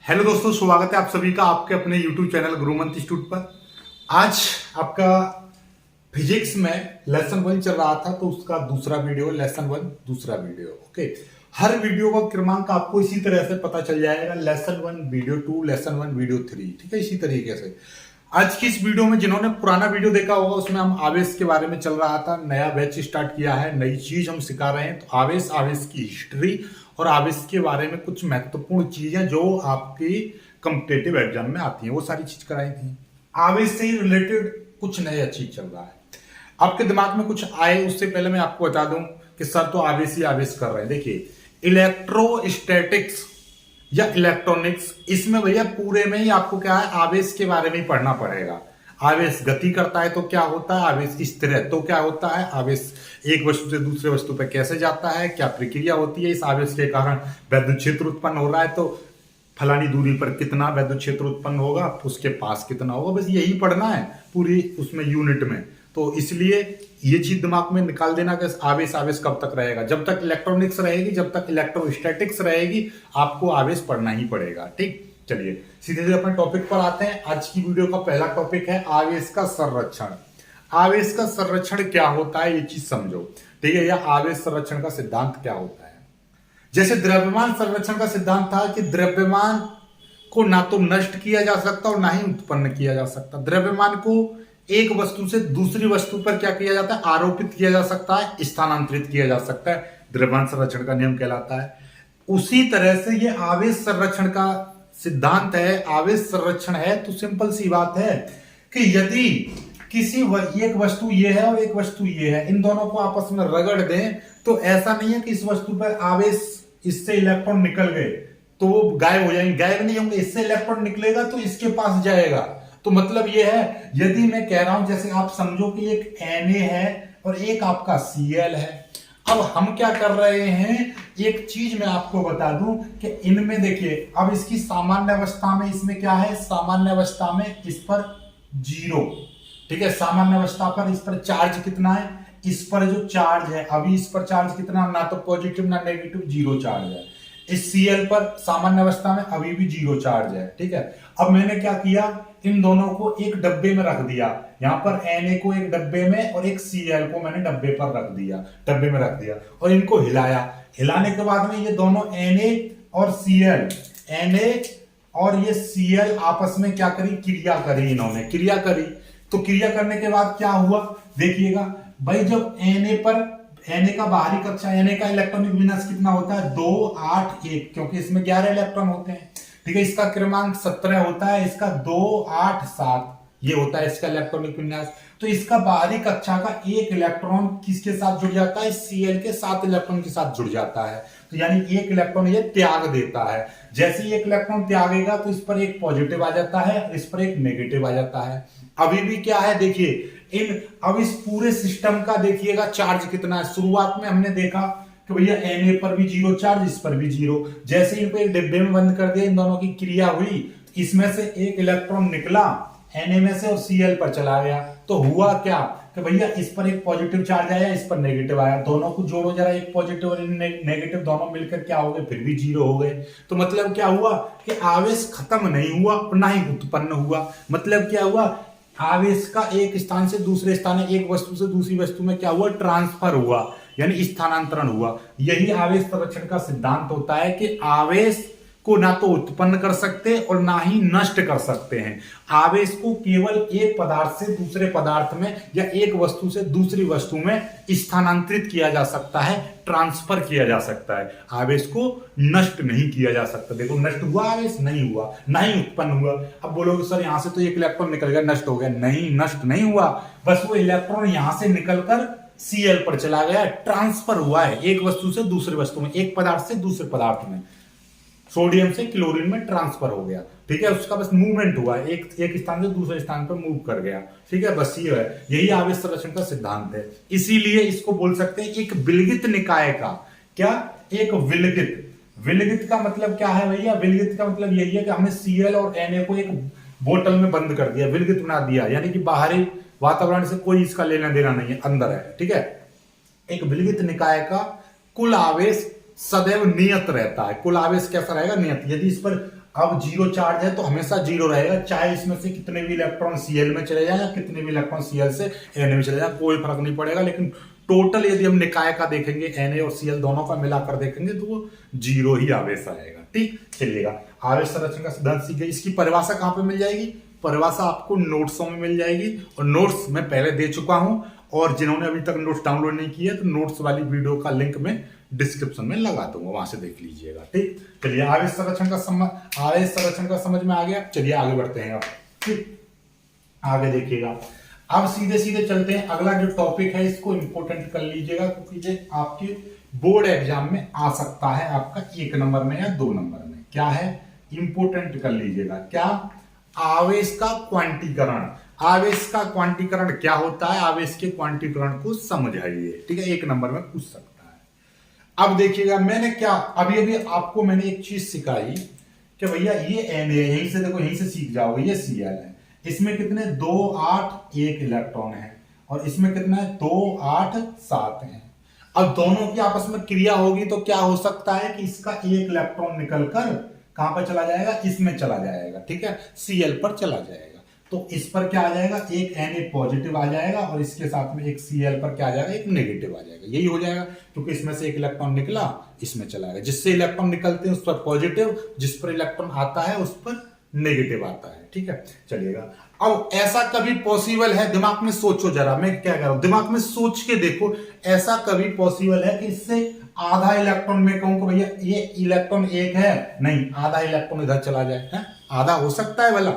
Hello दोस्तों, स्वागत है आप सभी का आपके अपने YouTube चैनल गुरुमंत इंस्टीट्यूट पर। आज आपका फिजिक्स में लेसन 1 चल रहा था, तो उसका दूसरा वीडियो, लेसन 1 दूसरा वीडियो। ओके, हर वीडियो का क्रमांक आपको इसी तरह से पता चल जाएगा, लेसन 1 वीडियो 2, लेसन 1 वीडियो 3, ठीक है। इसी तरीके से आज की इस वीडियो में जिन्होंने पुराना वीडियो देखा होगा, उसमें हम आवेश के बारे में चल रहा था। नया बैच स्टार्ट किया है, नई चीज हम सिखा रहे हैं। तो आवेश की हिस्ट्री और आवेश के बारे में कुछ महत्वपूर्ण चीजें जो आपकी कॉम्पिटिटिव एग्जाम में आती हैं, वो सारी चीज कराई थी। आवेश से ही रिलेटेड कुछ नया चीज चल रहा है, आपके दिमाग में कुछ आए उससे पहले मैं आपको बता दूं कि सर तो आवेश ही आवेश कर रहे हैं। देखिए, इलेक्ट्रोस्टैटिक्स या इलेक्ट्रॉनिक्स, इसमें भैया पूरे में ही आपको क्या है, आवेश के बारे में ही पढ़ना पड़ेगा। आवेश गति करता है तो क्या होता है, आवेश स्थिर तो क्या होता है, आवेश एक वस्तु से दूसरे वस्तु पर कैसे जाता है, क्या प्रक्रिया होती है, इस आवेश के कारण वैद्युत क्षेत्र उत्पन्न हो रहा है तो फलानी दूरी पर कितना वैद्युत क्षेत्र उत्पन्न होगा, उसके पास कितना होगा, बस यही पढ़ना है पूरी उसमें यूनिट में। तो इसलिए ये चीज दिमाग में निकाल देना कि आवेश आवेश कब तक रहेगा। जब तक इलेक्ट्रॉनिक्स रहेगी, जब तक इलेक्ट्रोस्टैटिक्स रहेगी, आपको आवेश पढ़ना ही पड़ेगा। ठीक, चलिए सीधे सीधे अपने टॉपिक पर आते हैं। आज की वीडियो का पहला टॉपिक है आवेश का संरक्षण। आवेश का संरक्षण क्या होता है, ये चीज समझो, ठीक है। या आवेश संरक्षण का सिद्धांत क्या होता है। जैसे द्रव्यमान संरक्षण का सिद्धांत था कि द्रव्यमान को ना तो नष्ट किया जा सकता और ना ही उत्पन्न किया जा सकता। द्रव्यमान को एक वस्तु से दूसरी वस्तु पर क्या किया जाता है, आरोपित किया जा सकता है, स्थानांतरित किया जा सकता है। द्रव्यमान संरक्षण का नियम कहलाता है। उसी तरह से ये आवेश संरक्षण का सिद्धांत है। आवेश संरक्षण है तो सिंपल सी बात है कि यदि किसी एक वस्तु ये है और एक वस्तु ये है, इन दोनों को आपस में रगड़ दें तो ऐसा नहीं है कि इस वस्तु पर आवेश, इससे इलेक्ट्रॉन निकल गए तो वो गायब हो जाएंगे, गायब नहीं होंगे। इससे इलेक्ट्रॉन निकलेगा तो इसके पास जाएगा। तो मतलब ये है, यदि मैं कह रहा हूं, जैसे आप समझो कि एक Na है और एक आपका Cl है। अब हम क्या कर रहे हैं, एक चीज मैं आपको बता दूं कि इनमें देखिए, अब इसकी सामान्य अवस्था में इसमें क्या है, सामान्य अवस्था में इस पर 0, ठीक है। सामान्य अवस्था पर इस पर चार्ज कितना है, इस पर जो चार्ज है अभी इस पर चार्ज कितना, ना तो पॉजिटिव ना नेगेटिव, 0 चार्ज है। इस Cl पर सामान्य अवस्था में अभी भी 0 चार्ज है, ठीक है। अब मैंने क्या किया, इन दोनों को एक डब्बे में रख दिया। यहां पर Na को एक डब्बे में और एक Cl को मैंने डब्बे पर रख दिया, डब्बे में रख दिया और इनको हिलाया। हिलाने के बाद में ये दोनों Na और Cl, Na और ये Cl आपस में क्या करी, क्रिया करी। इन्होंने क्रिया करी तो क्रिया करने के बाद क्या हुआ, देखिएगा भाई, जब Na का बाहरी कक्षा, Na का इलेक्ट्रॉनिक विन्यास कितना होता है, 2 8 1, क्योंकि इसमें 11 इलेक्ट्रॉन होते हैं, ठीक है। इसका क्रमांक 17 होता है, इसका 2 8 7 ये होता है इसका इलेक्ट्रॉनिक विन्यास। तो इसका बाहरी कक्षा का एक इलेक्ट्रॉन किसके साथ जुड़ जाता है, Cl के 7 इलेक्ट्रॉन के साथ जुड़ जाता है। तो यानी एक इलेक्ट्रॉन ये त्याग देता है। जैसे ही एक इलेक्ट्रॉन त्यागेगा तो इस पर एक पॉजिटिव आ जाता है, इस पर एक नेगेटिव आ जाता है। अभी भी क्या है, देखिए अब इस पूरे सिस्टम का देखिएगा चार्ज कितना है। शुरुआत में हमने देखा कि भैया Na पर भी 0 चार्ज, इस पर भी 0। जैसे ही इनको एक डिब्बे में बंद कर दिया, इन दोनों की क्रिया हुई, इसमें से एक इलेक्ट्रॉन निकला Na में से और Cl पर चला गया। तो हुआ क्या कि भैया इस पर एक पॉजिटिव चार्ज आया, इस पर नेगेटिव आया। दोनों को जोड़ो जरा, एक पॉजिटिव और नेगेटिव दोनों मिलकर क्या हो गए, फिर भी 0 हो गए। तो मतलब क्या हुआ कि आवेश खत्म नहीं हुआ और ना ही उत्पन्न हुआ। मतलब क्या हुआ, आवेश का एक स्थान से दूसरे स्थान, एक वस्तु से दूसरी वस्तु में क्या हुआ, ट्रांसफर हुआ, यानी स्थानांतरण हुआ। यही आवेश संरक्षण का सिद्धांत होता है कि आवेश को ना तो उत्पन्न कर सकते और ना ही नष्ट कर सकते हैं। आवेश को केवल एक पदार्थ से दूसरे पदार्थ में या एक वस्तु से दूसरी वस्तु में स्थानांतरित किया जा सकता है, ट्रांसफर किया जा सकता है। आवेश को नष्ट नहीं किया जा सकता। देखो, नष्ट हुआ आवेश, नहीं हुआ, ना ही उत्पन्न हुआ। अब बोलोगे सर यहां से तो एक इलेक्ट्रॉन निकल गया, नष्ट हो गया। नहीं, नष्ट नहीं हुआ, बस वो इलेक्ट्रॉन यहां से निकलकर Cl पर चला गया, ट्रांसफर हुआ है एक वस्तु से दूसरी वस्तु में, एक पदार्थ से दूसरे पदार्थ में। सोडियम से क्लोरीन में ट्रांसफर हो गया, ठीक है। उसका बस मूवमेंट हुआ, एक स्थान से दूसरे स्थान पर मूव कर गया, ठीक है। बस ये है, यही आवेश संरक्षण का सिद्धांत है। इसीलिए इसको बोल सकते हैं एक विलगित निकाय का, क्या, एक विलगित का मतलब क्या है भैया, विलगित का मतलब यही है कि हमने Cl और Na को एक बोतल में बंद कर दिया, विलगित बना दिया, यानी कि बाहरी वातावरण से कोई इसका लेना देना नहीं है, अंदर है, ठीक है। एक विलगित निकाय का कुल आवेश सदैव नियत रहता है। कुल आवेश कैसा रहेगा, नियत। यदि इस पर अब जीरो चार्ज है तो हमेशा जीरो रहेगा, चाहे इसमें से कितने भी इलेक्ट्रॉन Cl में चले जाए या कितने भी इलेक्ट्रॉन Cl से Na में चले जाए, कोई फर्क नहीं पड़ेगा। लेकिन टोटल यदि हम निकाय का देखेंगे, Na और Cl दोनों का मिलाकर देखेंगे तो वो जीरो ही आवेश आएगा। ठीक, चलिएगा आवेश संरक्षण का सिद्धांत सीख गए। इसकी परिभाषा कहां पे मिल जाएगी? परिभाषा आपको नोट्सों में मिल जाएगी, और नोट्स मैं पहले दे चुका हूं, और जिन्होंने अभी तक नोट्स डाउनलोड नहीं किया तो नोट्स वाली वीडियो का लिंक मैं डिस्क्रिप्शन में लगा दूंगा, वहां से देख लीजिएगा। ठीक, चलिए आवेश संरक्षण का समझ में आ गया। चलिए आगे बढ़ते हैं। अब ठीक, आगे देखिएगा। अब सीधे सीधे चलते हैं, अगला जो टॉपिक है इसको इंपोर्टेंट कर लीजिएगा, क्योंकि ये आपके बोर्ड एग्जाम में आ सकता है, आपका 1 नंबर में या 2 नंबर में। क्या है? इंपोर्टेंट कर लीजिएगा। क्या? आवेश का क्वांटीकरण। आवेश का क्वांटीकरण क्या होता है? आवेश के क्वांटीकरण को समझाइए। ठीक है, 1 नंबर में पूछ सकता है। अब देखिएगा, मैंने क्या अभी आपको मैंने एक चीज सिखाई कि भैया ये Na, यहीं से देखो, यहीं से सीख जाओगे, ये Cl है। इसमें कितने 2 8 1 इलेक्ट्रॉन है, और इसमें कितना है 2 8 7 है। अब दोनों की आपस में क्रिया होगी तो क्या हो सकता है कि इसका एक इलेक्ट्रॉन निकलकर कहां पर चला जाएगा? इसमें चला जाएगा। ठीक है, Cl पर चला जाएगा। तो इस पर क्या आ जाएगा? एक Na पॉजिटिव आ जाएगा, और इसके साथ में एक Cl पर क्या आ जाएगा? एक नेगेटिव आ जाएगा। यही हो जाएगा, क्योंकि इसमें से एक इलेक्ट्रॉन निकला, इसमें चला गया। जिससे इलेक्ट्रॉन निकलते हैं उस पर पॉजिटिव, जिस पर इलेक्ट्रॉन आता है उस पर नेगेटिव आता है। ठीक है, चलिएगा। अब ऐसा कभी पॉसिबल है? दिमाग में सोचो जरा, मैं क्या कह रहा हूं, दिमाग में सोच के देखो, ऐसा कभी पॉसिबल है कि इससे आधा इलेक्ट्रॉन में कहूं कि भैया ये इलेक्ट्रॉन एक है, नहीं, आधा इलेक्ट्रॉन इधर चला जाए? है? आधा हो सकता है भला?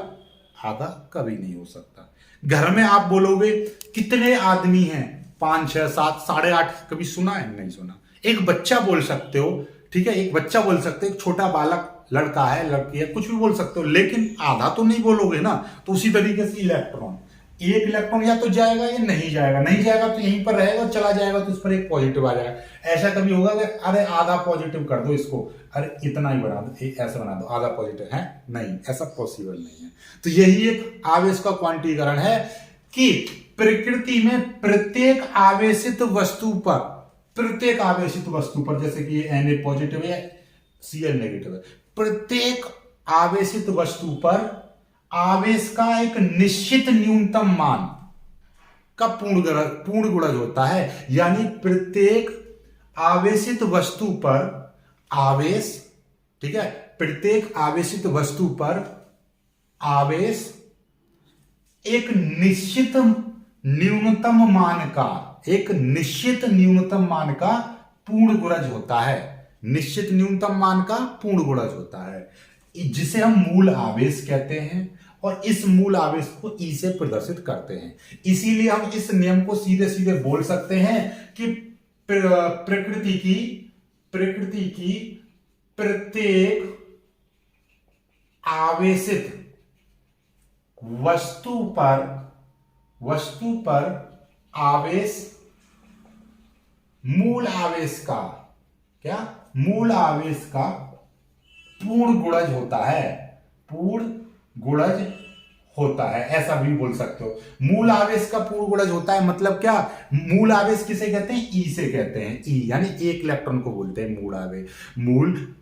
आधा कभी नहीं हो सकता। घर में आप बोलोगे कितने आदमी हैं? 5 6 7 8.5, कभी सुना है? नहीं सुना। एक बच्चा बोल सकते हो, ठीक है, एक बच्चा बोल सकते हो, एक छोटा बालक, लड़का है लड़की है, कुछ भी बोल सकते हो, लेकिन आधा तो नहीं बोलोगे ना। तो उसी तरीके से इलेक्ट्रॉन, एक इलेक्ट्रॉन या तो जाएगा या नहीं जाएगा। नहीं जाएगा तो यहीं पर रहेगा, चला जाएगा तो उस पर एक पॉजिटिव आ जाएगा। ऐसा कभी होगा कि अरे आधा पॉजिटिव कर दो इसको, अरे इतना ही बना दो, ऐसा बना दो, आधा पॉजिटिव है? नहीं, ऐसा पॉसिबल नहीं है। तो यही एक आवेश का क्वांटीकरण है कि प्रकृति में प्रत्येक आवेशित वस्तु पर, जैसे कि ये Na पॉजिटिव है, Cl नेगेटिव है, प्रत्येक आवेशित वस्तु पर आवेश का एक निश्चित न्यूनतम मान का पूर्ण गुणज होता है। यानी प्रत्येक आवेशित वस्तु पर आवेश, ठीक है, प्रत्येक आवेशित वस्तु पर आवेश एक निश्चित न्यूनतम मान का पूर्ण गुणज होता है। निश्चित न्यूनतम मान का पूर्ण गुणज होता है, जिसे हम मूल आवेश कहते हैं, और इस मूल आवेश को ई से प्रदर्शित करते हैं। इसीलिए हम इस नियम को सीधे सीधे बोल सकते हैं कि प्रकृति की प्रत्येक आवेशित वस्तु पर आवेश मूल आवेश का पूर्ण गुणज होता है। ऐसा भी बोल सकते हो, मूल आवेश का पूर्ण गुणज होता है। मतलब क्या? मूल आवेश किसे कहते हैं? ई से कहते हैं। ई यानी एक इलेक्ट्रॉन को बोलते हैं मूल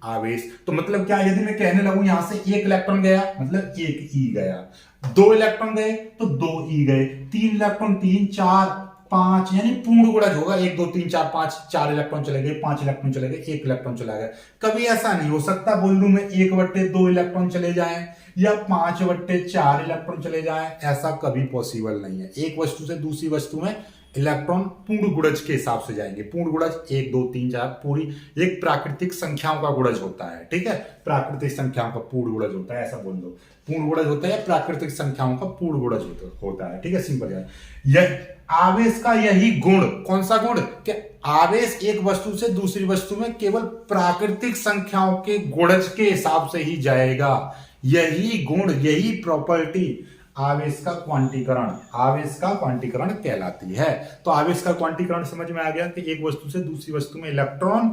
आवेश। तो मतलब क्या, यदि मैं कहने लगूं यहां से एक इलेक्ट्रॉन गया मतलब एक ई गया, 2 इलेक्ट्रॉन गए तो 2 ई गए, 3 इलेक्ट्रॉन 3 4 5, यानी पूर्ण गुणज होगा। 1 2 3 4 5, 4 इलेक्ट्रॉन चले गए, 5 इलेक्ट्रॉन चले गए, 1 इलेक्ट्रॉन चला गया। कभी ऐसा नहीं हो सकता बोल दूं मैं 1/2 इलेक्ट्रॉन चले जाएं या 5/4 इलेक्ट्रॉन चले जाएं, ऐसा कभी पॉसिबल नहीं है। एक वस्तु से दूसरी वस्तु में इलेक्ट्रॉन पूर्ण गुणज के हिसाब से जाएंगे। पूर्ण गुणज 1 2 3 4 पूरी एक प्राकृतिक संख्याओं का गुणज होता है। ठीक है, प्राकृतिक संख्याओं का पूर्ण गुणज होता है, ऐसा बोल दो। पूर्ण गुणज होता है, प्राकृतिक संख्याओं का पूर्ण गुणज होता है। ठीक है, सिंपल है। यह आवेश का यही गुण, कौन सा गुण? कि आवेश एक वस्तु से दूसरी वस्तु में केवल प्राकृतिक संख्याओं के गुणज के हिसाब से ही जाएगा। यही गुण, यही प्रॉपर्टी आवेश का क्वांटीकरण कहलाती है। तो आवेश का क्वांटीकरण समझ में आ गया कि एक वस्तु से दूसरी वस्तु में इलेक्ट्रॉन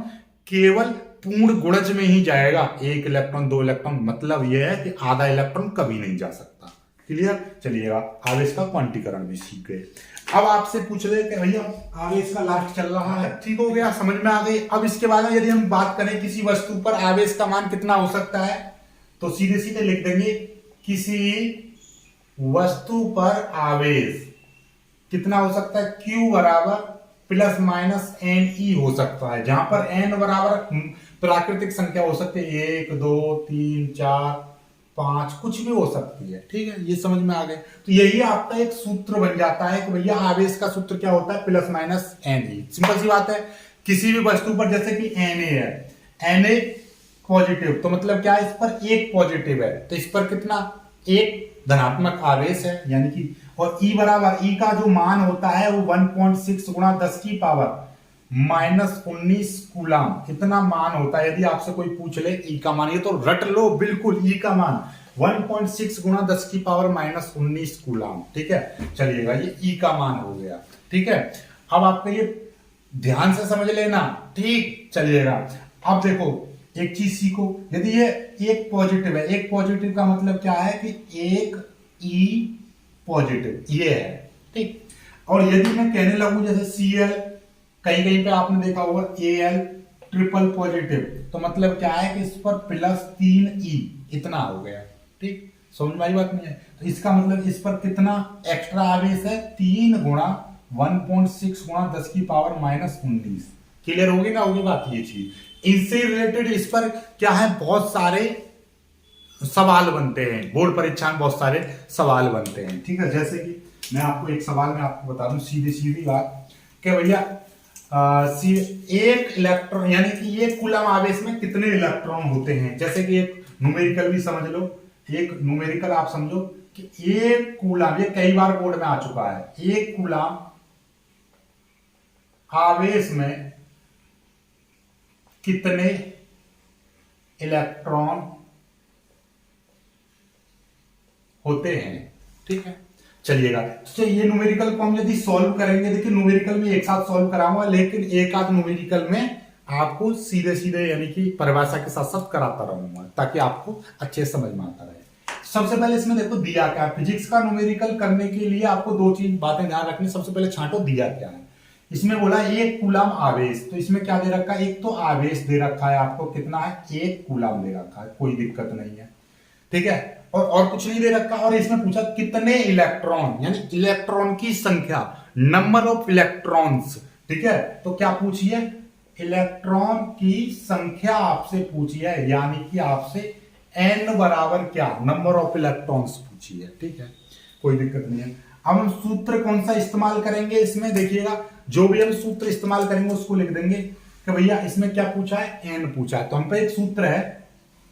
केवल पूर्ण गुणज में ही जाएगा। 1 इलेक्ट्रॉन 2 इलेक्ट्रॉन, मतलब यह है कि आधा इलेक्ट्रॉन कभी नहीं जा सकता। क्लियर? चलिएगा, आवेश का क्वांटीकरण भी सीख गए। अब आपसे पूछ रहे कि भैया आवेश का लास्ट चल रहा है, ठीक हो गया, समझ में आ गई। अब इसके बाद यदि हम बात करें किसी वस्तु पर आवेश का मान कितना हो सकता है, तो सीधे सीधे लिख देंगे किसी वस्तु पर आवेश कितना हो सकता है, Q बराबर प्लस माइनस एन ई हो सकता है, जहां पर n बराबर प्राकृतिक संख्या हो सकती है, 1 2 3 4 5 कुछ भी हो सकती है। ठीक है, ये समझ में आ गए। तो यही आपका एक सूत्र बन जाता है कि भैया आवेश का सूत्र क्या होता है, प्लस माइनस एन ई। सिंपल सी बात है, किसी भी वस्तु पर जैसे कि Na है, Na पॉजिटिव, तो मतलब क्या है, इस पर एक पॉजिटिव है, तो इस पर कितना, एक धनात्मक आवेश है, यानी कि, और E बराबर, E का जो मान होता है वो 1.6 गुणा 10 की पावर माइनस 19 कूलाम, इतना मान होता है। यदि आपसे कोई पूछ ले E का मान, ये तो रट लो बिल्कुल, E का मान 1.6 गुणा 10 की पावर माइनस 19 कूलाम। ठीक है, चलिएगा, ये E का मान हो गया। ठीक है, अब आपका ये ध्यान से समझ लेना। ठीक, चलिएगा, अब देखो एक चीज सीखो, यदि ये एक पॉजिटिव है, एक पॉजिटिव का मतलब क्या है कि एक ई पॉजिटिव, ये है। ठीक, और यदि मैं कहने लगूं जैसे Cl, कहीं कहीं पे आपने देखा होगा Al ट्रिपल पॉजिटिव, तो मतलब क्या है कि इस पर प्लस 3e इतना हो गया। ठीक, समझ में आई बात नहीं है? तो इसका मतलब इस पर कितना एक्स्ट्रा आवेश है, 3 गुणा 1.6 गुणा 10 की पावर माइनस 19। क्लियर होगी ना, होगी बात ये चीज। इससे रिलेटेड इस पर क्या है, बहुत सारे सवाल बनते हैं, बोर्ड परीक्षा में बहुत सारे सवाल बनते हैं। ठीक है, जैसे कि मैं आपको एक सवाल में आपको बता दूं, सीधी सीधी बात कि भैया एक इलेक्ट्रॉन, यानी कि एक कूलम आवेश में कितने इलेक्ट्रॉन होते हैं। जैसे कि एक न्यूमेरिकल भी समझ लो, एक न्यूमेरिकल आप समझो कि एक कूलम, ये कई बार बोर्ड में आ चुका है, एक कूलम आवेश में कितने इलेक्ट्रॉन होते हैं। ठीक है, चलिएगा, तो ये न्यूमेरिकल को हम यदि सॉल्व करेंगे, देखिए न्यूमेरिकल में एक साथ सॉल्व कराऊंगा, लेकिन एक आध न्यूमेरिकल में आपको सीधे सीधे यानी कि परिभाषा के साथ साथ कराता रहूंगा, ताकि आपको अच्छे समझ में आता रहे। सबसे पहले इसमें देखो दिया क्या है, फिजिक्स का न्यूमेरिकल करने के लिए आपको दो चीज बातें ध्यान रखनी। सबसे पहले छांटो दिया क्या है। इसमें बोला एक कूलम आवेश, तो इसमें क्या दे रखा है, एक तो आवेश दे रखा है आपको, कितना है, एक कूलम दे रखा है, कोई दिक्कत नहीं है। ठीक है, और कुछ नहीं दे रखा, और इसमें पूछा कितने इलेक्ट्रॉन, यानी इलेक्ट्रॉन की संख्या, नंबर ऑफ इलेक्ट्रॉन्स। ठीक है, तो क्या पूछिए, इलेक्ट्रॉन की संख्या आपसे पूछी है, यानी कि आपसे n बराबर क्या, नंबर ऑफ इलेक्ट्रॉन्स पूछी है। ठीक है, कोई दिक्कत नहीं है। अब हम सूत्र कौन सा इस्तेमाल करेंगे, इसमें देखिएगा, जो भी हम सूत्र इस्तेमाल करेंगे उसको लिख देंगे कि भैया इसमें क्या पूछा है, n पूछा है, तो हम पे एक सूत्र है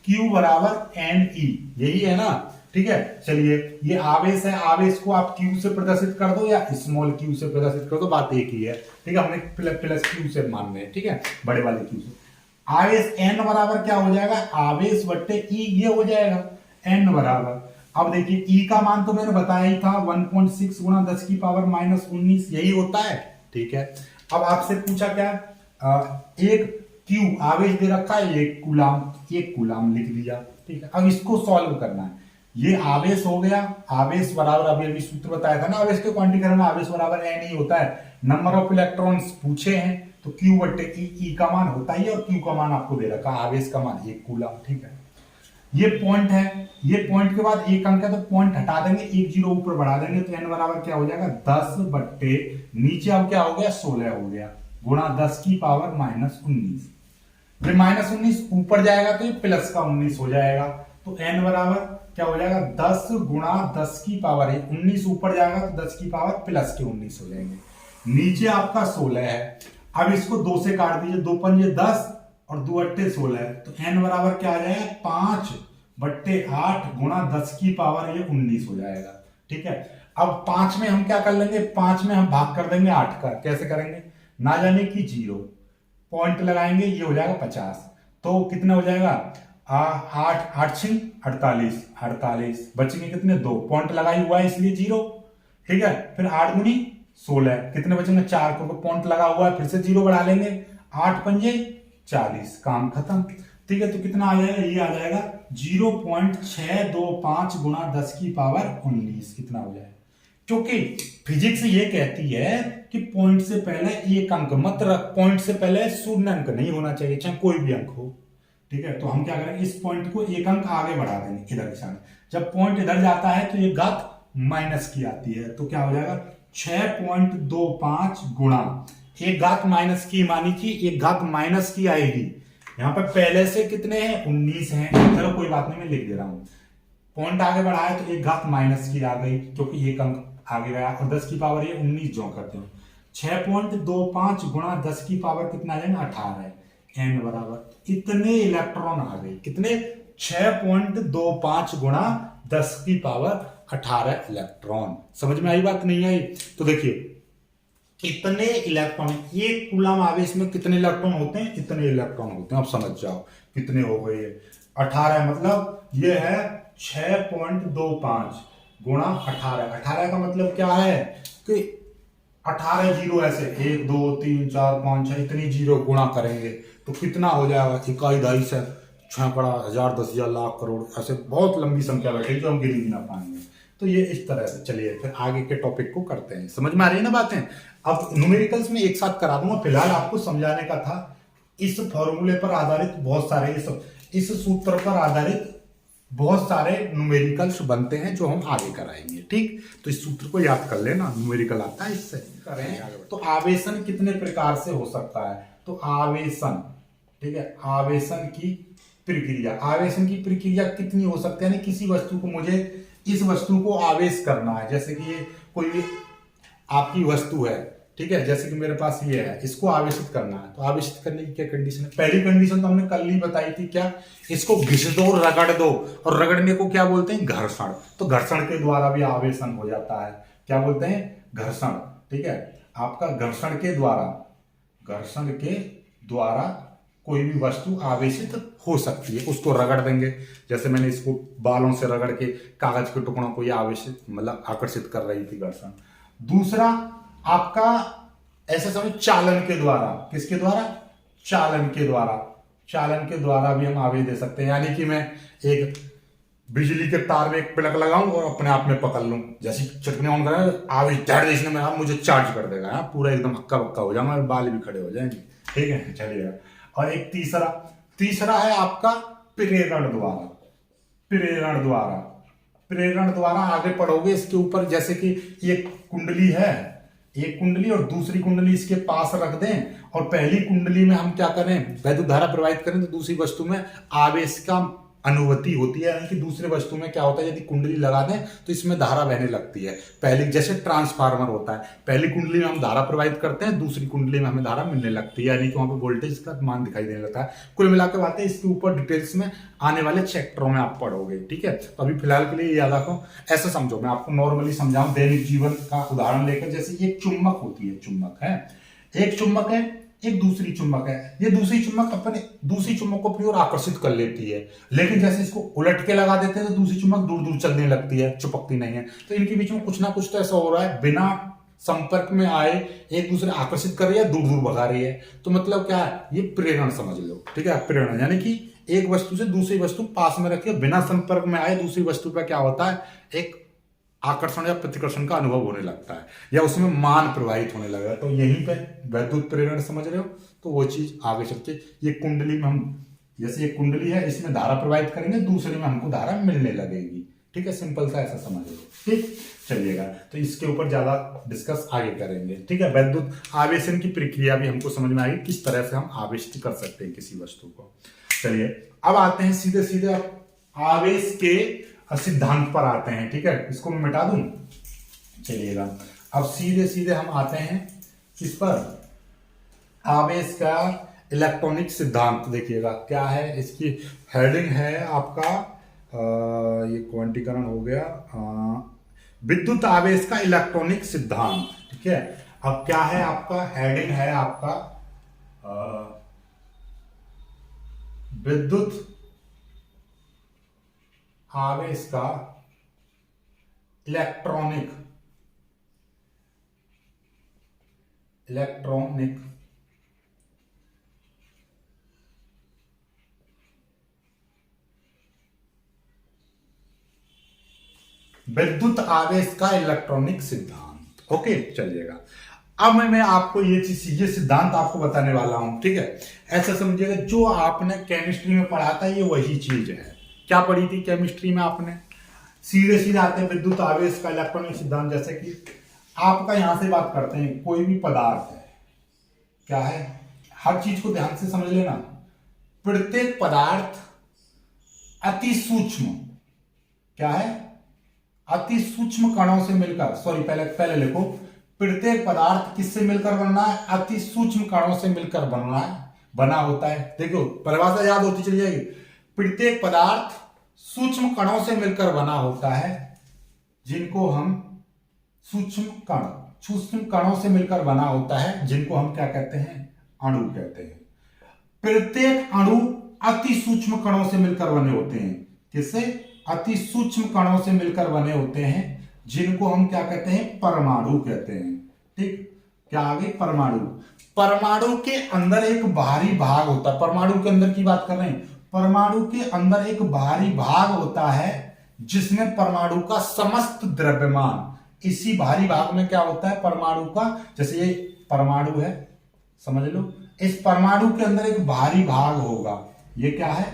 Q बराबर एन ई, यही है ना। ठीक है, चलिए, ये आवेश है, आवेश को आप Q से प्रदर्शित कर दो या स्मॉल q से प्रदर्शित कर दो, बात एक ही है। ठीक है, हमने प्लस Q से मान रहे हैं, ठीक है, बड़े वाले Q से। आवेश n बराबर क्या हो जाएगा, आवेश बट्टे E, ये हो जाएगा n बराबर। अब देखिए E का मान तो मैंने बताया ही था, 1.6 गुणा 10 की पावर माइनस 19, यही होता है। ठीक है, अब आपसे पूछा क्या, एक Q आवेश दे रखा है, एक कूलम लिख दिया। ठीक है, अब इसको सॉल्व करना है। ये आवेश हो गया, आवेश बराबर, अभी सूत्र बताया था ना आवेश के क्वांटिकरण में, आवेश बराबर n ही होता है। नंबर ऑफ इलेक्ट्रॉन्स पूछे हैं, तो Q बट्टे E का मान होता ही है, और Q का मान आपको दे रखा, आवेश का मान एक कूलम। ठीक है, ये पॉइंट है, ये पॉइंट के बाद एक अंक है, तो पॉइंट हटा देंगे, एक जीरो ऊपर बढ़ा देंगे, तो n बराबर क्या हो जाएगा, 10 बट्टे नीचे अब क्या हो गया, 16 हो गया, गुणा 10 की पावर माइनस 19। फिर माइनस 19 ऊपर जाएगा तो ये प्लस का 19 हो जाएगा, तो n बराबर क्या हो जाएगा, 10 गुणा 10 की पावर है 19, ऊपर जाएगा तो 10 की पावर प्लस के 19 हो जाएंगे। नीचे आपका 16 है, अब इसको 2 से काट दीजिए, 2 पंजे 10 और 2 अट्ठे 16 है, तो n बराबर क्या आ जाएगा, 5 बट्टे 8 गुणा 10 की पावर ये 19 हो जाएगा। ठीक है, अब 5 में हम क्या कर लेंगे, 5 में हम भाग कर देंगे 8 का, कैसे करेंगे, ना जाने की 0 पॉइंट लगाएंगे, ये हो जाएगा 50, तो कितना हो जाएगा, 8 6 48, 48 बचेंगे कितने, 2 पॉइंट लगाई हुआ है इसलिए 0। ठीक है, फिर 8 गुनी 16, कितने बचेंगे, 4, क्योंकि पॉइंट लगा हुआ है, फिर से 0 बढ़ा लेंगे, 8 पंजे 40, काम खत्म। ठीक है, तो कितना आ जाएगा, ये आ जाएगा 0.625 गुणा 10 की पावर 19, कितना हो जाएगा। क्योंकि फिजिक्स ये कहती है कि पॉइंट से पहले एक अंक मत रख, पॉइंट से पहले शून्य अंक नहीं होना चाहिए, चाहे कोई भी अंक हो। ठीक है, तो हम क्या करेंगे, इस पॉइंट को एक अंक आगे बढ़ा देंगे इधर दिशा में। जब पॉइंट इधर जाता है तो ये घात माइनस की आती है, तो क्या हो जाएगा 6.25 गुणा, एक घात माइनस की मानी कि एक घात माइनस की आएगी। यहां पर पहले से कितने हैं, 19 हैं, चलो कोई बात नहीं, मैं लिख दे रहा हूं। पॉइंट आगे बढ़ाया तो एक घात माइनस की आ गई, क्योंकि एक अंक आगे गया, और 10 की पावर ये 19 जो करते हैं, 6.25 गुणा 10 की पावर कितना आ जाएगा 18, एन बराबर इतने इलेक्ट्रॉन आ गए। कितने, 6.25 गुणा 10 की पावर 18 इलेक्ट्रॉन। समझ में आई बात, नहीं आई? तो देखिए इतने इलेक्ट्रॉन, एक कूलम आवेश में कितने इलेक्ट्रॉन होते हैं, इतने इलेक्ट्रॉन होते हैं। अब समझ जाओ कितने हो गए, 18, मतलब ये है 6.25 गुणा 18। 18 का मतलब क्या है कि 18 जीरो ऐसे 1 2 3 4 5 6 इतनी जीरो गुणा करेंगे तो कितना हो जाएगा, इकाई ढाई से सैकड़ा हजार 10,000 लाख करोड़, ऐसे बहुत लंबी संख्या बैठेगी जो हम गिन भी ना पाएंगे। तो ये इस तरह से। चलिए फिर आगे के टॉपिक को करते हैं। समझ में आ रही है ना बातें? अब न्यूमेरिकल्स में एक साथ करा दूंगा, फिलहाल आपको समझाने का था। इस फॉर्मूले पर आधारित बहुत सारे इस सूत्र पर आधारित बहुत सारे न्यूमेरिकल्स बनते हैं जो हम आगे कराएंगे। ठीक, तो इस सूत्र को याद कर लेना, न्यूमेरिकल आता है इससे। करें तो आवेशन कितने प्रकार से हो सकता है, तो आवेशन, ठीक है, आवेशन की प्रक्रिया, आवेशन की प्रक्रिया कितनी हो सकती है, यानी किसी वस्तु को, मुझे इस वस्तु को आवेश करना है, जैसे कि ये कोई भी आपकी वस्तु है, ठीक है, जैसे कि मेरे पास ये है, इसको आवेशित करना है, तो आवेशित करने की क्या कंडीशन है? पहली कंडीशन तो हमने कल ही बताई थी, क्या, इसको घिस दो, रगड़ दो, और रगड़ने को क्या बोलते हैं, घर्षण। तो घर्षण के द्वारा भी आवेशन हो जाता है, क्या बोलते हैं, घर्षण। ठीक है, आपका घर्षण के द्वारा कोई भी वस्तु आवेशित हो सकती है, उसको रगड़ देंगे। जैसे मैंने इसको बालों से रगड़ के कागज के टुकड़ों को ये आवेशित, मतलब आकर्षित कर रही थी, घर्षण। दूसरा आपका ऐसा समझ, चालन के द्वारा, किसके द्वारा, चालन के द्वारा भी हम आवेश दे सकते हैं। यानी कि मैं एक बिजली के तार में एक प्लग लगाऊं और अपने आप में पकड़ लूं, जैसे चटनी ऑन करें, आवेश धड़ देने में मुझे चार्ज कर देगा, पूरा एकदम हक्का बक्का हो जाऊंगा, बाल भी खड़े हो जाएंगे। ठीक है, चलिए। और एक तीसरा है आपका प्रेरण द्वारा आगे पढ़ोगे इसके ऊपर, जैसे कि एक कुंडली और दूसरी कुंडली इसके पास रख दें, और पहली कुंडली में हम क्या करें, वैद्युत धारा प्रवाहित करें, तो दूसरी वस्तु में आवेश का अनुभूति होती है, यानी कि दूसरे वस्तु में क्या होता है, यदि कुंडली लगा दें तो इसमें धारा बहने लगती है। पहली, जैसे ट्रांसफार्मर होता है, पहली कुंडली में हम धारा प्रवाहित करते हैं, दूसरी कुंडली में हमें धारा मिलने लगती है, यानी कि वहां पे वोल्टेज का मान दिखाई देने लगता है। कुल मिलाकर बातें इसके ऊपर डिटेल्स में आने वाले चैप्टरों में आप पढ़ोगे। ठीक है, तो अभी फिलहाल के लिए याद रखो, ऐसा समझो, मैं आपको नॉर्मली समझाऊं दैनिक जीवन का उदाहरण लेकर। जैसे एक चुंबक होती है, एक चुंबक है, एक दूसरी चुंबक है, ये दूसरी चुंबक को अपनी ओर आकर्षित कर लेती है, लेकिन जैसे इसको उलट के लगा देते हैं तो दूसरी चुंबक दूर दूर चलने लगती है, चिपकती नहीं है। तो इनके बीच में कुछ ना कुछ तो ऐसा हो रहा है, बिना संपर्क में आए एक दूसरे आकर्षित कर रही है, दूर दूर भगा रही है। तो मतलब क्या है, ये प्रेरण समझ लो। ठीक है, प्रेरण यानी कि एक वस्तु से दूसरी वस्तु पास में रखी, बिना संपर्क में आए दूसरी वस्तु पर क्या होता है, एक आकर्षण या प्रतिकर्षण का अनुभव होने लगता है, या उसमें मान प्रवाहित होने लगा। तो यहीं पे वैद्युत प्रेरण समझ रहे हो, तो वो चीज आगे चलते, ये कुंडली में हम, जैसे ये कुंडली है, इसमें धारा प्रवाहित करेंगे, दूसरे में हमको धारा मिलने लगेगी। ठीक है, सिंपल सा ऐसा समझ लो। ठीक, चलिएगा, तो इसके ऊपर ज्यादा डिस्कस आगे करेंगे। ठीक है, वैद्युत आवेशन की प्रक्रिया भी हमको समझ में आएगी, किस तरह से हम आवेशित कर सकते हैं किसी वस्तु को। चलिए अब आते हैं सीधे आवेश के सिद्धांत पर आते हैं। ठीक है, इसको मैं मिटा दूं, चलिएगा। अब सीधे हम आते हैं किस पर, आवेश का इलेक्ट्रॉनिक सिद्धांत। देखिएगा क्या है, इसकी हेडिंग है आपका ये क्वांटीकरण हो गया, विद्युत आवेश का इलेक्ट्रॉनिक सिद्धांत। ठीक है, अब क्या है आपका हेडिंग है आपका विद्युत आवेश का इलेक्ट्रॉनिक विद्युत आवेश का इलेक्ट्रॉनिक सिद्धांत। ओके, चलिएगा। अब मैं आपको ये सिद्धांत आपको बताने वाला हूं, ठीक है। ऐसा समझिएगा, जो आपने केमिस्ट्री में पढ़ा था ये वही चीज है। क्या पढ़ी थी केमिस्ट्री में आपने? सीधे सीधे आते हैं विद्युत आवेश का इलेक्ट्रॉनिक सिद्धांत। जैसे कि आपका यहां से बात करते हैं, कोई भी पदार्थ है, क्या है, हर चीज को ध्यान से समझ लेना। प्रत्येक पदार्थ अति सूक्ष्म, क्या है, अति सूक्ष्म कणों से मिलकर, सॉरी पहले लिखो, प्रत्येक पदार्थ किससे मिलकर बनना है? अति सूक्ष्म कणों से मिलकर बना होता है। देखो परिभाषा याद होती चली जाएगी। प्रत्येक पदार्थ सूक्ष्म कणों से मिलकर बना होता है, जिनको हम सूक्ष्म कणों से मिलकर बना होता है, जिनको हम क्या कहते हैं? अणु कहते हैं। प्रत्येक अणु अति सूक्ष्म कणों से मिलकर बने होते हैं। किससे? अति सूक्ष्म कणों से मिलकर बने होते हैं, जिनको हम क्या कहते हैं? परमाणु कहते हैं। ठीक, क्या आगे? परमाणु। परमाणु के अंदर एक बाहरी भाग होता है। परमाणु के अंदर की बात कर रहे हैं। परमाणु के अंदर एक बाहरी भाग होता है, जिसमें परमाणु का समस्त द्रव्यमान, इसी बाहरी भाग में क्या होता है? परमाणु का, जैसे ये परमाणु है, समझ लो, इस परमाणु के अंदर एक बाहरी भाग होगा। ये क्या है?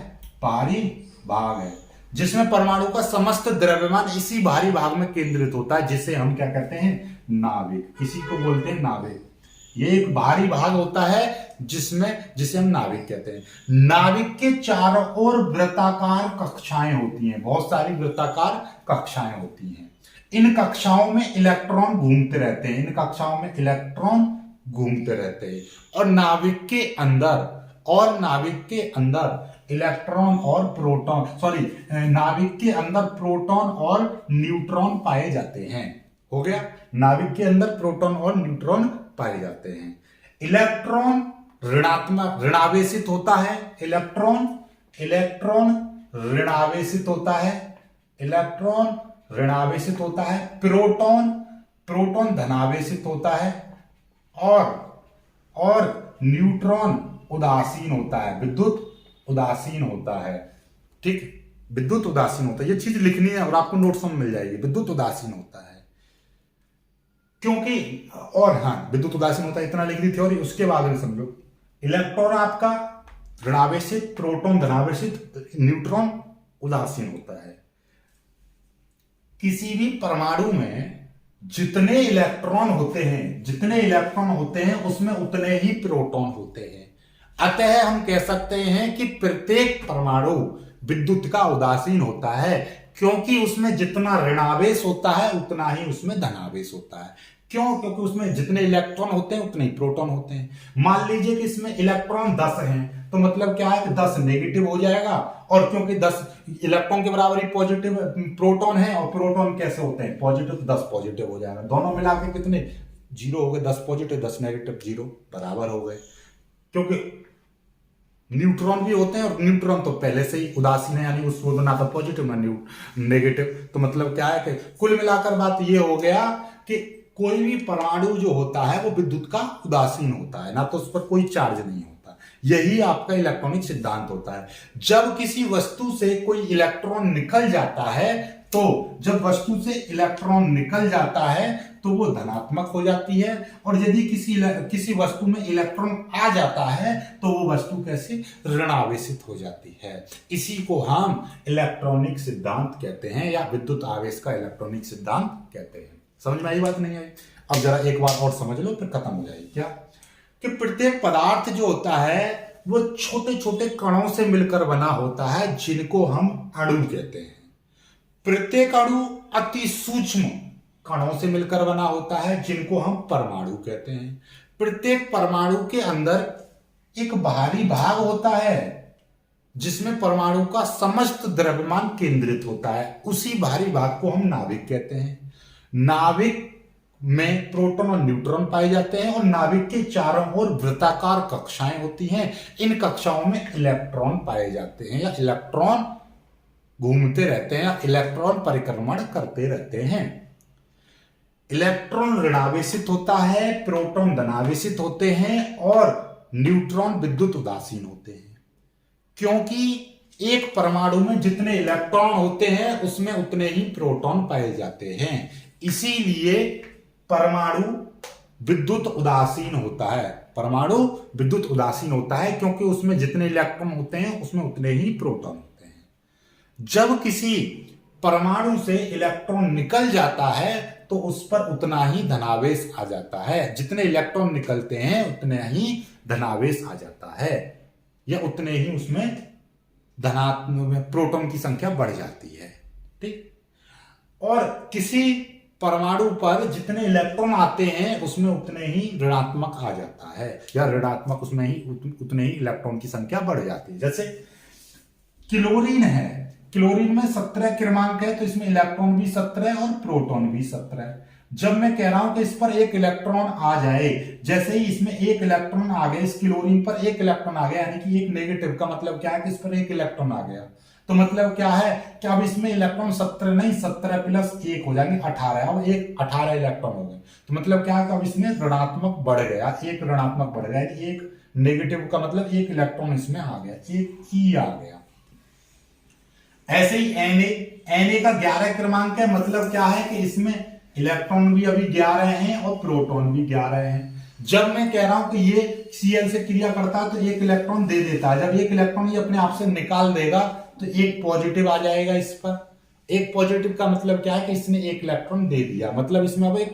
बाहरी भाग है, जिसमें परमाणु का समस्त द्रव्यमान इसी बाहरी भाग में केंद्रित होता है, जिसे हम क्या कहते हैं? नाभिक। इसी को बोलते हैं नाभिक। ये एक बाहरी भाग होता है जिसे हम नाभिक कहते हैं। नाभिक के चारों ओर वृत्ताकार कक्षाएं होती हैं, बहुत सारी वृत्ताकार कक्षाएं होती हैं। इन कक्षाओं में इलेक्ट्रॉन घूमते रहते हैं, और नाभिक के अंदर इलेक्ट्रॉन और प्रोटॉन, नाभिक के अंदर प्रोटॉन और न्यूट्रॉन पाए जाते हैं। हो गया? नाभिक के अंदर प्रोटॉन और न्यूट्रॉन पाए जाते हैं। इलेक्ट्रॉन ऋणावेशित होता है। इलेक्ट्रॉन ऋणावेशित होता है। प्रोटॉन धनावेशित होता है, और न्यूट्रॉन उदासीन होता है, विद्युत उदासीन होता है। ठीक, विद्युत उदासीन होता है। ये चीज लिखनी है और आपको नोट्स में मिल जाएगी। विद्युत उदासीन होता है क्योंकि, और हाँ, विद्युत उदासीन होता है, इतना लिख दी थ्योरी। उसके बाद में समझो, इलेक्ट्रॉन आपका ऋणावेशित, प्रोटॉन धनावेशित, न्यूट्रॉन उदासीन होता है। किसी भी परमाणु में जितने इलेक्ट्रॉन होते हैं उसमें उतने ही प्रोटॉन होते हैं। अतः हम कह सकते हैं कि प्रत्येक परमाणु विद्युत का उदासीन होता है, क्योंकि उसमें जितना ऋणावेश होता है उतना ही उसमें धनावेश होता है। क्यों? क्योंकि उसमें जितने इलेक्ट्रॉन होते हैं उतने ही प्रोटॉन होते हैं। मान लीजिए कि इसमें इलेक्ट्रॉन 10 हैं, तो मतलब क्या है कि 10 नेगेटिव हो जाएगा, और क्योंकि 10 इलेक्ट्रॉन के बराबर ही पॉजिटिव प्रोटॉन है, और प्रोटॉन कैसे होते हैं? पॉजिटिव, तो 10 पॉजिटिव हो जाएगा। दोनों मिला के कितने? 0 हो गए। 10 पॉजिटिव 10 नेगेटिव, 0 बराबर हो गए। क्योंकि न्यूट्रॉन भी होते हैं, और न्यूट्रॉन तो पहले से ही उदासीन है, यानी उसको ना तो पॉजिटिव ना नेगेटिव। तो मतलब क्या है कि कुल मिलाकर बात ये हो गया कि कोई भी परमाणु जो होता है वो विद्युत का उदासीन होता है, ना तो उस पर कोई चार्ज नहीं होता। यही आपका इलेक्ट्रॉनिक सिद्धांत होता है। जब किसी वस्तु से कोई इलेक्ट्रॉन निकल जाता है, जब वस्तु से इलेक्ट्रॉन निकल जाता है तो वो धनात्मक हो जाती है, और यदि किसी वस्तु में इलेक्ट्रॉन आ जाता है तो वो वस्तु कैसे? ऋणावेशित हो जाती है। इसी को हम इलेक्ट्रॉनिक सिद्धांत कहते हैं, या विद्युत आवेश का इलेक्ट्रॉनिक सिद्धांत कहते हैं। समझ में आई बात? नहीं आई? अब जरा एक बात और समझ लो, फिर खत्म हो जाएगी। क्या? कि प्रत्येक पदार्थ जो होता है वो छोटे छोटे कणों से मिलकर बना होता है, जिनको हम अणु कहते हैं। प्रत्येक अणु अति सूक्ष्म कणों से मिलकर बना होता है, जिनको हम परमाणु कहते हैं। प्रत्येक परमाणु के अंदर एक बाहरी भाग होता है, जिसमें परमाणु का समस्त द्रव्यमान केंद्रित होता है। उसी बाहरी भाग को हम नाभिक कहते हैं। नाभिक में प्रोटॉन और न्यूट्रॉन पाए जाते हैं, और नाभिक के चारों ओर वृत्ताकार कक्षाएं होती हैं। इन कक्षाओं में इलेक्ट्रॉन पाए जाते हैं, या इलेक्ट्रॉन घूमते रहते हैं, या इलेक्ट्रॉन परिक्रमण करते रहते हैं। इलेक्ट्रॉन ऋणावेशित होता है, प्रोटॉन धनावेशित होते हैं, और न्यूट्रॉन विद्युत उदासीन होते हैं। क्योंकि एक परमाणु में जितने इलेक्ट्रॉन होते हैं उसमें उतने ही प्रोटॉन पाए जाते हैं। इसीलिए परमाणु विद्युत उदासीन होता है। परमाणु विद्युत उदासीन होता है क्योंकि उसमें जितने इलेक्ट्रॉन होते हैं उसमें उतने ही प्रोटॉन होते हैं। जब किसी परमाणु से इलेक्ट्रॉन निकल जाता है तो उस पर उतना ही धनावेश आ जाता है। जितने इलेक्ट्रॉन निकलते हैं उतने ही धनावेश आ जाता है, या उतने ही उसमें धनात्मक प्रोटॉन की संख्या बढ़ जाती है। ठीक। और किसी परमाणु पर जितने इलेक्ट्रॉन आते हैं उसमें उतने ही ऋणात्मक आ जाता है, या ऋणात्मक उसमें ही उतने ही इलेक्ट्रॉन की संख्या बढ़ जाती है। जैसे क्लोरीन है, क्लोरीन में 17 क्रमांक है तो इसमें इलेक्ट्रॉन भी 17 और प्रोटॉन भी 17। जब मैं कह रहा हूं कि इस पर एक इलेक्ट्रॉन आ जाए, जैसे ही इसमें एक इलेक्ट्रॉन आ गया, इस क्लोरीन पर एक इलेक्ट्रॉन आ गया, यानी कि एक नेगेटिव का मतलब क्या है कि इस पर एक इलेक्ट्रॉन आ गया, तो मतलब क्या है कि अब इसमें इलेक्ट्रॉन 17 नहीं 17 प्लस 1 हो जाएंगे 18। अब एक 18 इलेक्ट्रॉन हो गए, तो मतलब क्या है कि अब इसमें ऋणात्मक बढ़ गया, एक ऋणात्मक बढ़ गया, एक नेगेटिव का मतलब एक इलेक्ट्रॉन इसमें आ गया, एक ई आ गया। ऐसे ही Na का 11 क्रमांक है, मतलब क्या है कि इसमें इलेक्ट्रॉन भी अभी 11 हैं और प्रोटॉन भी 11 हैं। जब मैं कह रहा हूं कि ये Cl से क्रिया करता है तो एक इलेक्ट्रॉन दे देता है, जब एक इलेक्ट्रॉन ये अपने आप से निकाल देगा तो एक पॉजिटिव आ जाएगा इस पर। एक पॉजिटिव का मतलब क्या है कि इसने एक इलेक्ट्रॉन दे दिया, मतलब इसमें अब एक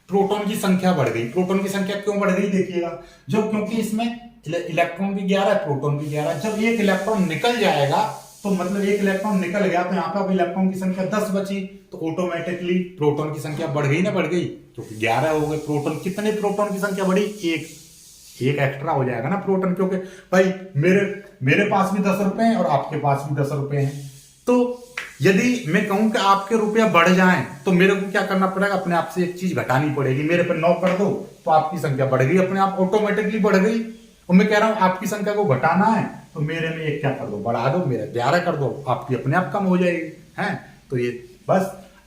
प्रोटॉन की संख्या बढ़ गई। प्रोटॉन की संख्या क्यों बढ़ गई देखिएगा, जब क्योंकि इसमें इलेक्ट्रॉन भी 11 प्रोटॉन भी 11। जब एक इलेक्ट्रॉन निकल जाएगा तो मतलब एक इलेक्ट्रॉन निकल गया तो यहाँ पे अब इलेक्ट्रॉन की संख्या 10 बची, तो ऑटोमेटिकली प्रोटॉन की संख्या बढ़ गई ना, बढ़ गई, क्योंकि 11 हो गए प्रोटॉन। कितने प्रोटॉन की संख्या बढ़ी, एक एक्स्ट्रा हो जाएगा ना प्रोटॉन, क्योंकि भाई मेरे पास भी 10 रुपए हैं और आपके पास भी 10 रुपए हैं। तो यदि मैं कहूं कि आपके रुपया बढ़ जाएं तो मेरे को क्या करना पड़ेगा, अपने आप से एक चीज घटानी पड़ेगी। मेरे पे 9 कर दो तो आपकी संख्या बढ़ गई, अपने आप ऑटोमेटिकली बढ़ गई। और मैं कह रहा हूं आपकी संख्या को घटाना है तो मेरे में एक क्या कर दो, बढ़ा दो, मेरे 11 कर दो, आपकी अपने आप कम हो जाएगी। हैं तो ये बस,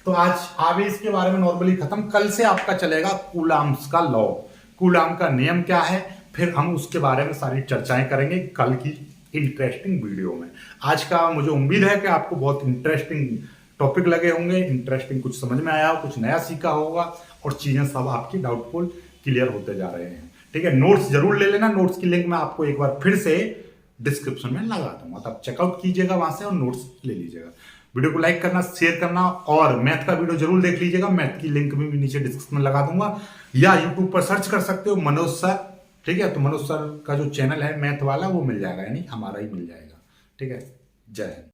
तो आज आवेश के बारे में नॉर्मली खत्म। कल से आपका चलेगा कूलाम्स का लॉ, कूलाम का नियम क्या है, फिर हम उसके बारे में सारी चर्चाएं करेंगे कल की इंटरेस्टिंग वीडियो में। आज का मुझे उम्मीद है कि आपको बहुत इंटरेस्टिंग टॉपिक लगे होंगे, इंटरेस्टिंग कुछ समझ में आया हो, कुछ नया सीखा होगा और चीजें सब आपकी डाउटफुल क्लियर होते जा रहे हैं। ठीक है, नोट्स जरूर ले लेना, नोट्स की लिंक मैं आपको एक बार फिर से डिस्क्रिप्शन में लगा दूंगा, तब चेकआउट कीजिएगा वहां से और नोट्स ले लीजिएगा। वीडियो को लाइक करना, शेयर करना और मैथ का वीडियो जरूर देख लीजिएगा। मैथ की लिंक भी नीचे डिस्क्रिप्शन में लगा दूंगा, या यूट्यूब पर सर्च कर सकते हो मनोज सर। ठीक है, तो मनोज सर का जो चैनल है मैथ वाला वो मिल जाएगा, यानी हमारा ही मिल जाएगा। ठीक है, जय हिंद।